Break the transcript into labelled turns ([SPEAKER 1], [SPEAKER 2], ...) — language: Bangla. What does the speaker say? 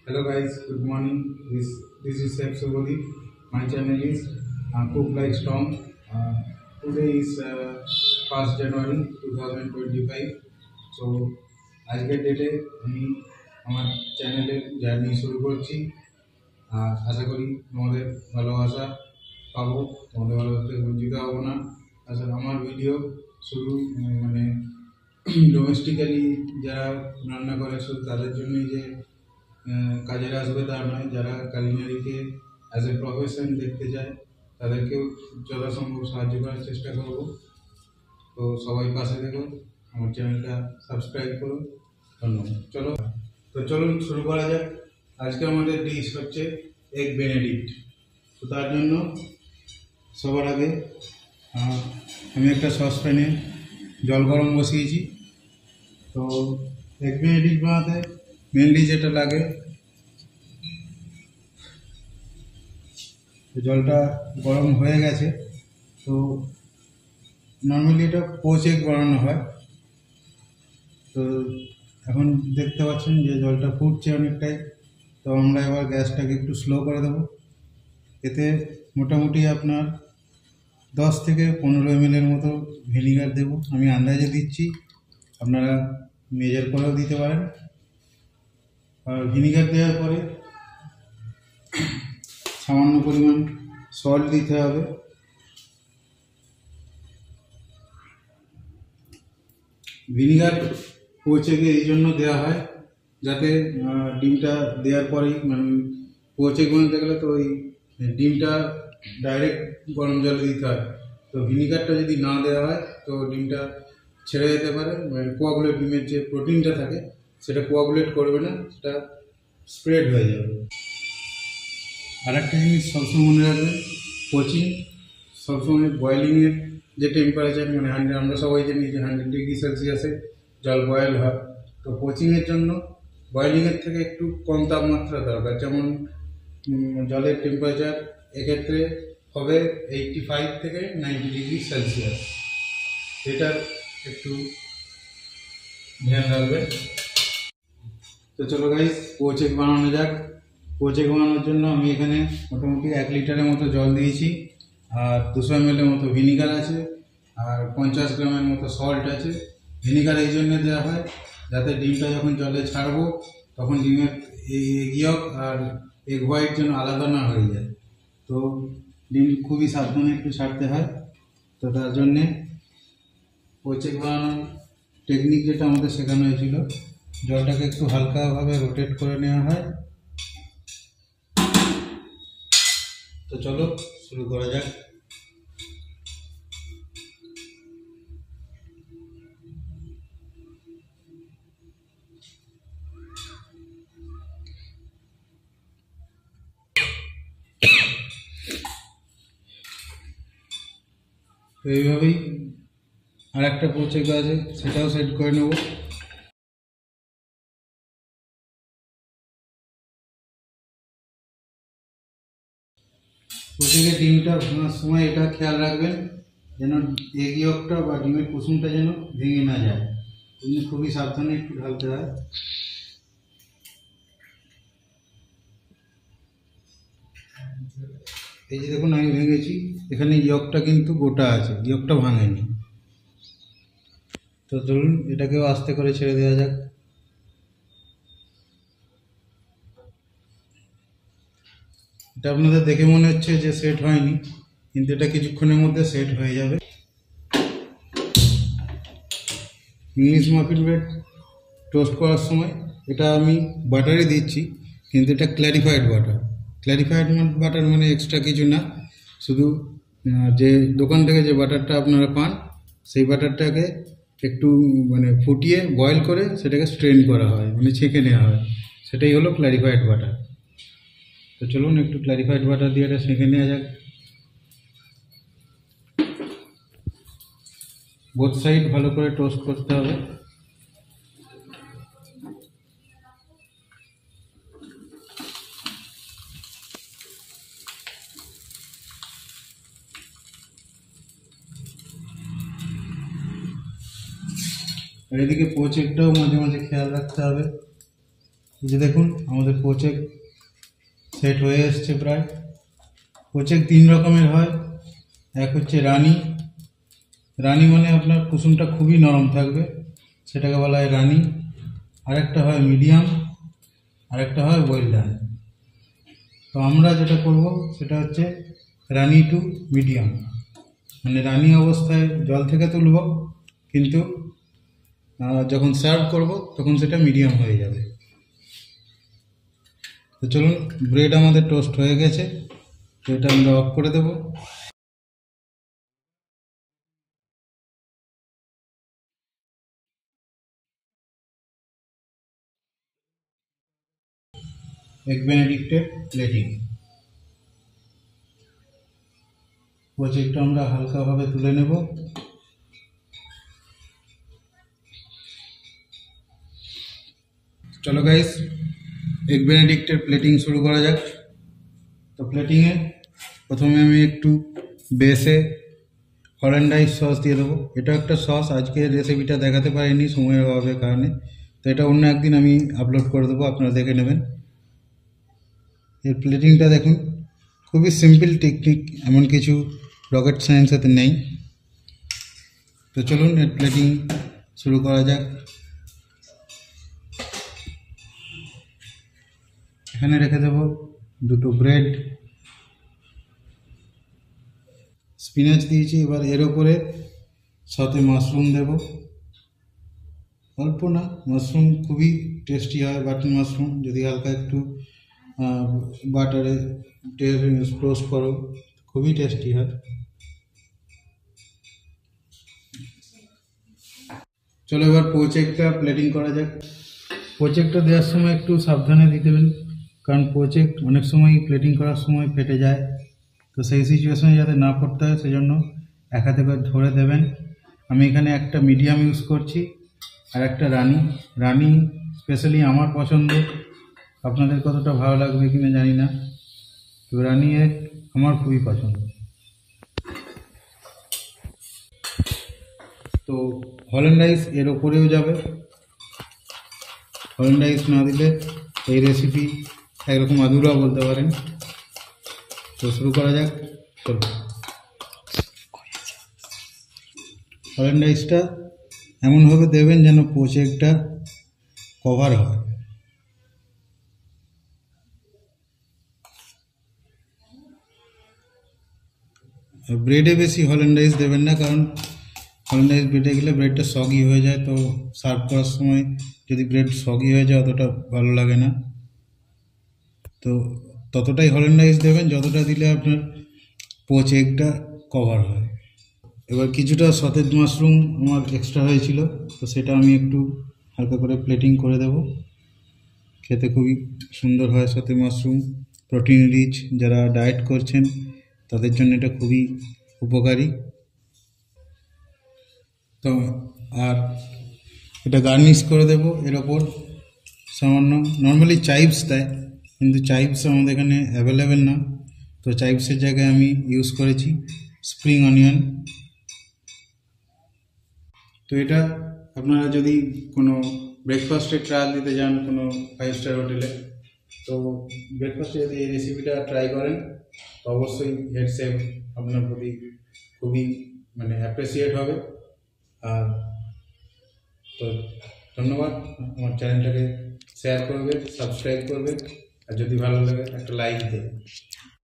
[SPEAKER 1] Hello guys, good morning. This is Seth Subodhi. My channel is Cook Like Storm. Today is 1st January 2025. So আজকের ডেটে আমি আমার চ্যানেলের জার্নি শুরু করছি। আশা করি তোমাদের ভালোবাসা পাবো, তোমাদের ভালোবাসা বঞ্চিত হবো না। আসলে আমার ভিডিও শুধু মানে ডোমেস্টিক্যালি যারা রান্না করে শুধু তাদের জন্যই যে কাজের আসবে তা নয়, যারা কালিনারিকে অ্যাজ এ প্রফেশন দেখতে চায় তাদেরকেও যথাসম্ভব সাহায্য করার চেষ্টা করব। তো সবাই পাশে দেখো, আমার চ্যানেলটা সাবস্ক্রাইব করো, ধন্যবাদ। চলুন শুরু করা যাক। আজকে আমাদের ডিশ হচ্ছে এগ বেনেডিক্ট। তো তার জন্য সবার আগে আমি একটা সসপ্যানে জল গরম বসিয়েছি। তো এগ বেনেডিক্ট বানাতে মেনলি যেটা লাগে, জলটা গরম হয়ে গেছে। তো নর্মালি এটা পোচ এগ বানানো হয়। তো এখন দেখতে পাচ্ছেন যে জলটা ফুটছে অনেকটাই। তো আমরা এবার গ্যাসটাকে একটু স্লো করে দেবো। এতে মোটামুটি আপনার 10 থেকে 15 ml মতো ভিনিগার দেব। আমি আন্দাজে দিচ্ছি, আপনারা মেজার করেও দিতে পারেন। আর ভিনিগার দেওয়ার পরে সামান্য পরিমাণ সল্ট দিতে হবে। ভিনিগার পোচেকে এই জন্য দেওয়া হয় যাতে ডিমটা দেওয়ার পরেই পোচেক বানাতে গেলে তো ওই ডিমটা ডাইরেক্ট গরম জলে দিতে হয়। তো ভিনিগারটা যদি না দেওয়া হয় তো ডিমটা ছেড়ে যেতে পারে, কোয়াগুলেট, ডিমের যে প্রোটিনটা থাকে সেটা কোয়াগুলেট করবে না, সেটা স্প্রেড হয়ে যাবে। আর একটা জিনিস সবসময় মনে রাখবেন, কোচিং সবসময় বয়েলিংয়ের যে টেম্পারেচার আমরা সবাই জানি যে 100 ডিগ্রি সেলসিয়াসে জল বয়েল হয়। তো কোচিংয়ের জন্য বয়েলিংয়ের থেকে একটু কম তাপমাত্রা দরকার। যেমন জলের টেম্পারেচার এক্ষেত্রে হবে 85 থেকে 90 ডিগ্রি সেলসিয়াস। এটার একটু ধ্যান রাখবেন। তো চলো গাইস, পোচেক বানানো যাক। পোচেক বানানোর জন্য আমি এখানে মোটামুটি 1 লিটারের মতো জল দিয়েছি, আর 200 ml মতো ভিনিগার আছে, আর 50 গ্রামের মতো সল্ট আছে। ভিনিগার এই জন্য দেওয়া হয় যাতে ডিমটা যখন জলে ছাড়বো তখন ডিমের এগ ইয়ক আর এগ হোয়াইট যেন আলাদা না হয়ে যায়। তো ডিম খুবই সাবধানে একটু ছাড়তে হয়। তো তার জন্যে পোচেক বানানোর টেকনিক যেটা আমাদের শেখানো হয়েছিল, জলটাকে একটু হালকাভাবে রোটেট করে নেওয়া হয়। তো চলো শুরু করা যাক। তো এইভাবেই আর একটা পোচেক আছে, সেটাও সেট করে নেব। পোচেকের ডিমটা ভাঙার সময় এটা খেয়াল রাখবেন যেন এগ ইয়কটা বা ডিমের কুসুমটা যেন ভেঙে না যায়। এই জন্য খুবই সাবধানে একটু ঢালতে হয়। এই যে দেখুন আমি ভেঙেছি, এখানে ইয়কটা কিন্তু গোটা আছে, ইয়কটা ভাঙেনি। তো ধরুন এটাকেও আস্তে করে ছেড়ে দেওয়া যাক। এটা আপনাদের দেখে মনে হচ্ছে যে সেট হয়নি, কিন্তু এটা কিছুক্ষণের মধ্যে সেট হয়ে যাবে। ইংলিশ মাফিন ব্রেড টোস্ট করার সময় এটা আমি বাটারই দিচ্ছি, কিন্তু এটা ক্ল্যারিফাইড বাটার। ক্ল্যারিফাইড বাটার মানে এক্সট্রা কিছু না, শুধু যে দোকান থেকে যে বাটারটা আপনারা পান সেই বাটারটাকে একটু ফুটিয়ে বয়েল করে সেটাকে স্ট্রেন করা হয়, ছেঁকে নেওয়া হয়, সেটাই হলো ক্ল্যারিফাইড বাটার। তো চলুন একটু ক্ল্যারিফাইড বাটার দিয়ে এটা সেঁকে নেওয়া যাক। বোথ সাইড ভালো করে টোস্ট করতে হবে। আর এদিকে পোচেকটাও মাঝে মাঝে খেয়াল রাখতে হবে। এই যে দেখুন আমাদের পোচেক সেট হয়ে এসছে প্রায়। পোচেক 3 রকমের হয়। এক হচ্ছে রানী। রানী মানে আপনার কুসুমটা খুবই নরম থাকবে, সেটাকে বলা হয় রানী। আরেকটা হয় মিডিয়াম, আরেকটা হয় ওয়েল ডান। তো আমরা যেটা করব সেটা হচ্ছে রানী টু মিডিয়াম, মানে রানী অবস্থায় জল থেকে তুলব, কিন্তু যখন সার্ভ করব তখন সেটা মিডিয়াম হয়ে যাবে। তো চলুন, ব্রেড আমাদের টোস্ট হয়ে গেছে, তো এটা আমরা অফ করে দেব। Egg বেনেডিক্টের plating. পোচেকটা আমরা হালকাভাবে তুলে নেব। চলো গাইস, এগ বেনেডিক্টের প্লেটিং শুরু করা যাক। তো প্লেটিংয়ে প্রথমে আমি একটু বেসে হল্যান্ডাইজ সস দিয়ে দেবো। এটা একটা সস, আজকে রেসিপিটা দেখাতে পারিনি সময়ের অভাবের কারণে, তো এটা অন্য একদিন আমি আপলোড করে দেবো, আপনারা দেখে নেবেন। এর প্লেটিংটা দেখুন, খুবই সিম্পল টেকনিক, এমন কিছু রকেট সায়েন্স এতে নেই। তো চলুন এর প্লেটিং শুরু করা যাক। এখানে রেখে দেব দুটো ব্রেড, স্পিনাচ দিয়েছি। এবার এর ওপরে সাথে মাশরুম দেব, অল্প না, মাশরুম খুবই টেস্টি হয়। বাটন মাশরুম যদি হালকা একটু বাটারে টোস্ট করো, খুবই টেস্টি হয়। চলো এবার পোচেকটা প্লেটিং করা যাক। পোচেকটা দেওয়ার সময় একটু সাবধানে দিতে হবে, কারণ পোচেক অনেক সময় প্লেটিং করার সময় ফেটে যায়। তো সেই সিচুয়েশনে যাতে না পড়তে হয় সেজন্য এক হাতে করে ধরে দেবেন। আমি এখানে একটা মিডিয়াম ইউজ করছি আর একটা রানী। রানী স্পেশালি আমার পছন্দ, আপনাদের কতটা ভালো লাগবে কিনা জানি না, তো রানী এক আমার খুবই পছন্দ। তো হল্যান্ডাইজ এর ওপরেও যাবে। হল্যান্ডাইজ না দিলে এই রেসিপি একরকম আধুরা বলতে পারেন। তো শুরু করা যাক। চলো, হল্যান্ডাইজটা এমনভাবে দেবেন যেন পোচেকটা কভার হয়। ব্রেডে বেশি হল্যান্ডাইজ দেবেন না, কারণ হল্যান্ডাইজ ব্রেডে গেলে ব্রেডটা সগি হয়ে যায়। তো সার্ভ করার সময় যদি ব্রেড সগি হয়ে যায় অতটা ভালো লাগে না। তো ততটাই হল্যান্ডাইজ দেবেন যতটা দিলে আপনার পোচেকটা কভার হয়। এবার কিছুটা সতেজ মাশরুম আমার এক্সট্রা হয়েছিল, তো সেটা আমি একটু হালকা করে প্লেটিং করে দেব। খেতে খুবই সুন্দর হয় সতেজ মাশরুম, প্রোটিন রিচ। যারা ডায়েট করছেন তাদের জন্য এটা খুবই উপকারী। তো আর এটা গার্নিশ করে দেব এর ওপর সামান্য, নর্মালি চাইভস দেয়, কিন্তু চাইভস আমাদের এখানে অ্যাভেলেবেল না, তো চাইভসের জায়গায় আমি ইউজ করেছি স্প্রিং অনিয়ন। তো এটা আপনারা যদি কোনো ব্রেকফাস্টে ট্রায়াল দিতে যান কোনো 5 স্টার হোটেলে, তো ব্রেকফাস্টে যদি এই রেসিপিটা ট্রাই করেন তো অবশ্যই হেড শেফ আপনার প্রতি খুবই মানে অ্যাপ্রিসিয়েট হবে। আর তো ধন্যবাদ, আমার চ্যানেলটাকে শেয়ার করবে, সাবস্ক্রাইব করবে, আর যদি ভালো লাগে একটা লাইক দেবে।